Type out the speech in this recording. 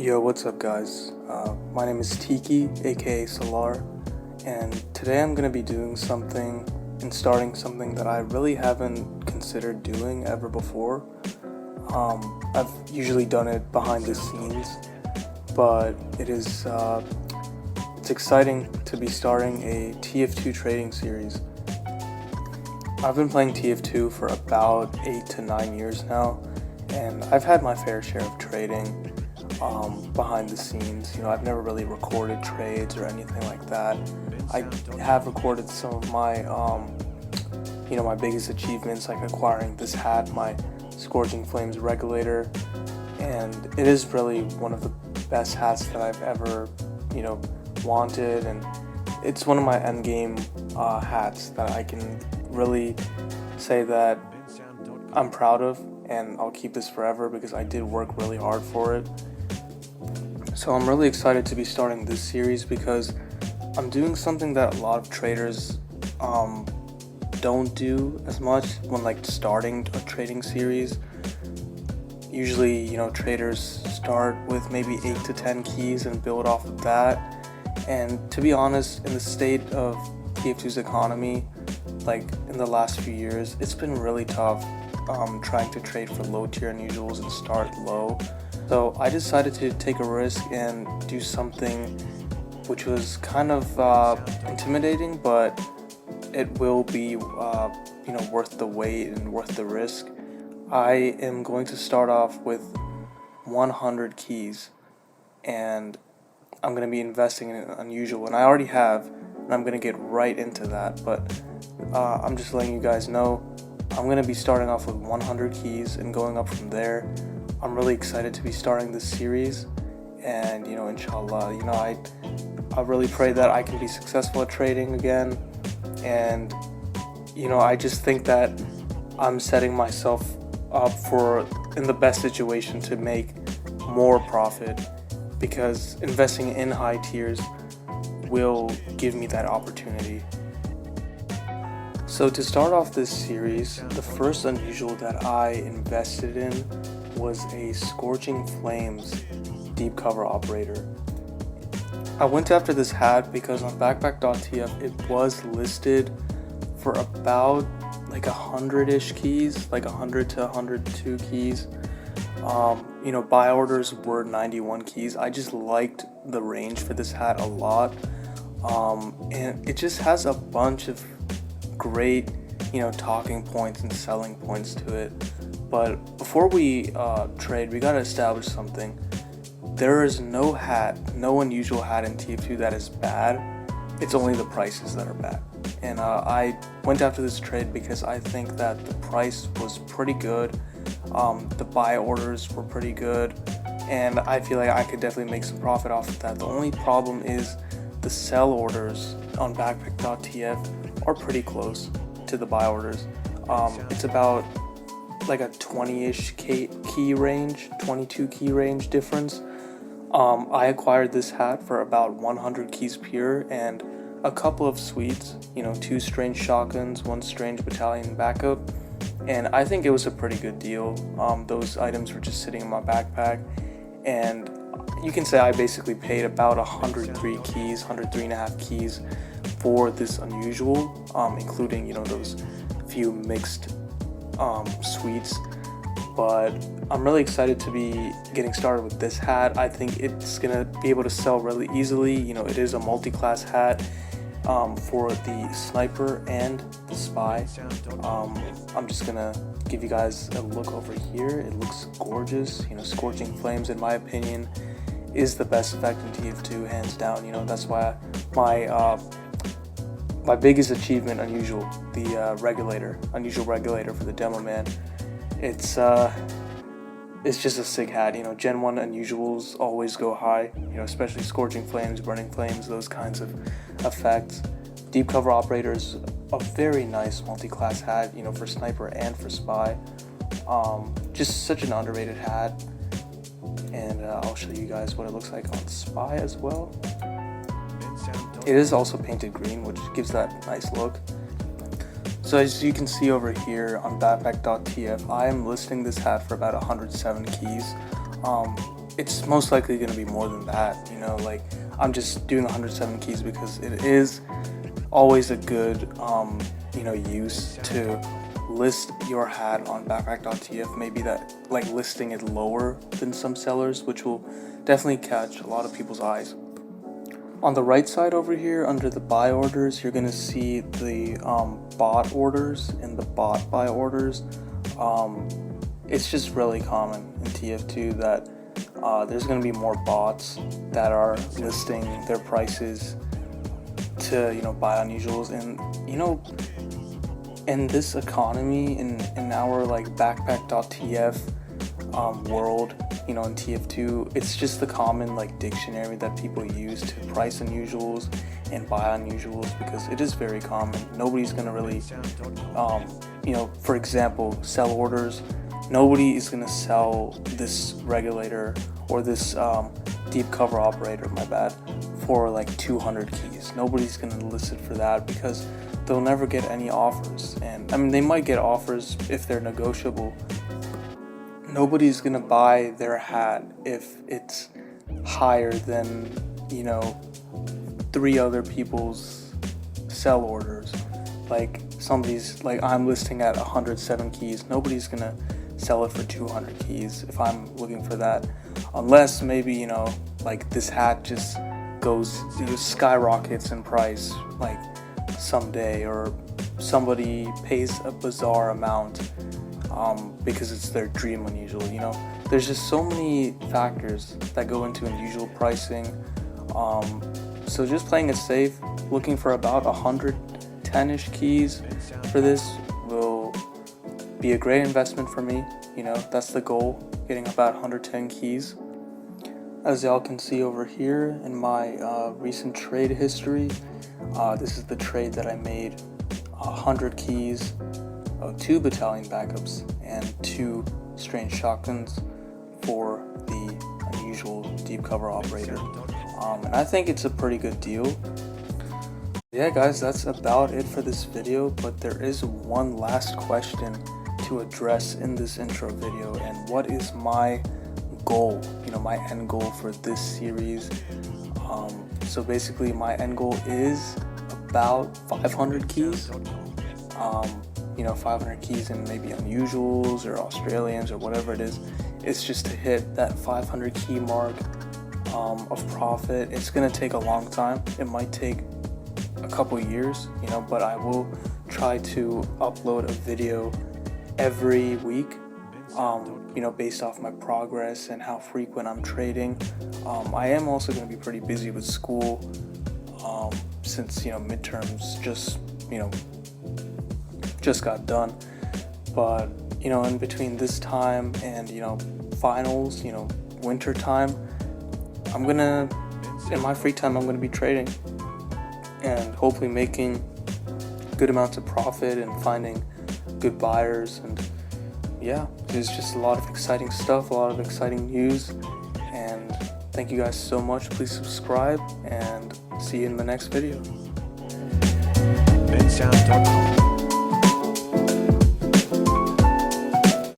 Yo, what's up guys? My name is TIKI, aka Solar, and today I'm going to be doing something and starting something that I really haven't considered doing ever before. I've usually done it behind the scenes, but it's exciting to be starting a TF2 trading series. I've been playing TF2 for about 8 to 9 years now, and I've had my fair share of trading behind the scenes. I've never really recorded trades or anything like that. I have recorded some of my my biggest achievements, like acquiring this hat, my Scorching Flames regulator, and it is really one of the best hats that I've ever wanted, and it's one of my endgame hats that I can really say that I'm proud of, and I'll keep this forever because I did work really hard for it. So I'm really excited to be starting this series because I'm doing something that a lot of traders don't do as much when starting a trading series. Usually, traders start with maybe 8 to 10 keys and build off of that. And to be honest, in the state of TF2's economy, in the last few years, it's been really tough trying to trade for low tier unusuals and start low. So I decided to take a risk and do something which was kind of intimidating, but it will be worth the wait and worth the risk. I am going to start off with 100 keys, and I'm going to be investing in an unusual, and I already have, and I'm going to get right into that, but I'm just letting you guys know I'm going to be starting off with 100 keys and going up from there. I'm really excited to be starting this series, and inshallah, I really pray that I can be successful at trading again, and I just think that I'm setting myself up in the best situation to make more profit, because investing in high tiers will give me that opportunity. So to start off this series, the first unusual that I invested in was a Scorching Flames deep cover operator. I went after this hat because on backpack.tf it was listed for about 100-ish keys, 100 to 102 keys. Buy orders were 91 keys. I just liked the range for this hat a lot, and it just has a bunch of great talking points and selling points to it. But before we trade, we gotta establish something. There is no unusual hat in TF2 that is bad. It's only the prices that are bad. And I went after this trade because I think that the price was pretty good. The buy orders were pretty good, and I feel like I could definitely make some profit off of that. The only problem is the sell orders on backpack.tf are pretty close to the buy orders. It's about a 20-ish key range, 22 key range difference. I acquired this hat for about 100 keys pure and a couple of suites, 2 strange shotguns, 1 strange battalion backup, and I think it was a pretty good deal. Those items were just sitting in my backpack, and you can say I basically paid about 103 keys, 103.5 keys for this unusual, including those few mixed suites. But I'm really excited to be getting started with this hat. I think it's gonna be able to sell really easily. It is a multi-class hat for the sniper and the spy. I'm just gonna give you guys a look over here. It looks gorgeous. Scorching Flames, in my opinion, is the best effect in TF2, hands down. That's why my biggest achievement, unusual, the unusual regulator for the demo man. It's just a sick hat. Gen 1 unusuals always go high, especially Scorching Flames, Burning Flames, those kinds of effects. Deep cover operator is a very nice multi-class hat, for sniper and for spy. Just such an underrated hat, and I'll show you guys what it looks like on spy as well. It is also painted green, which gives that nice look. So as you can see over here on backpack.tf, I am listing this hat for about 107 keys. it's most likely going to be more than that, you know. Like, I'm just doing 107 keys because it is always a good you know, use to list your hat on backpack.tf. Maybe that, like, listing it lower than some sellers, which will definitely catch a lot of people's eyes. On the right side over here, under the buy orders, you're gonna see the bot orders and the bot buy orders. It's just really common in TF2 that there's gonna be more bots that are listing their prices to, you know, buy unusuals. And, you know, in this economy, in our, like, backpack.tf world, you know, in TF2, it's just the common, like, dictionary that people use to price unusuals and buy unusuals, because it is very common. Nobody's gonna really you know, for example, sell orders. Nobody is gonna sell this regulator or this deep cover operator, my bad, for like 200 keys. Nobody's gonna list it for that because they'll never get any offers. And I mean, they might get offers if they're negotiable. Nobody's gonna buy their hat if it's higher than, you know, 3 other people's sell orders. Like, somebody's, like, I'm listing at 107 keys. Nobody's gonna sell it for 200 keys if I'm looking for that, unless maybe, you know, like, this hat just skyrockets in price, like, someday, or somebody pays a bizarre amount because it's their dream unusual, you know. There's just so many factors that go into unusual pricing. So just playing it safe, looking for about 110-ish keys for this will be a great investment for me. You know, that's the goal, getting about 110 keys. As y'all can see over here in my recent trade history, this is the trade that I made: 100 keys, 2 battalion backups, and 2 strange shotguns for the unusual deep cover operator. And I think it's a pretty good deal. Yeah guys, that's about it for this video, but there is one last question to address in this intro video. And what is my goal, you know, my end goal for this series? So basically my end goal is about 500 keys. You know, 500 keys in maybe unusuals or Australians or whatever it is. It's just to hit that 500 key mark of profit. It's gonna take a long time. It might take a couple years, you know, but I will try to upload a video every week, you know, based off my progress and how frequent I'm trading. I am also going to be pretty busy with school, since, you know, midterms just got done. But, you know, in between this time and, you know, finals, you know, winter time, in my free time, I'm gonna be trading and hopefully making good amounts of profit and finding good buyers. And yeah, there's just a lot of exciting stuff, a lot of exciting news. And thank you guys so much. Please subscribe and see you in the next video.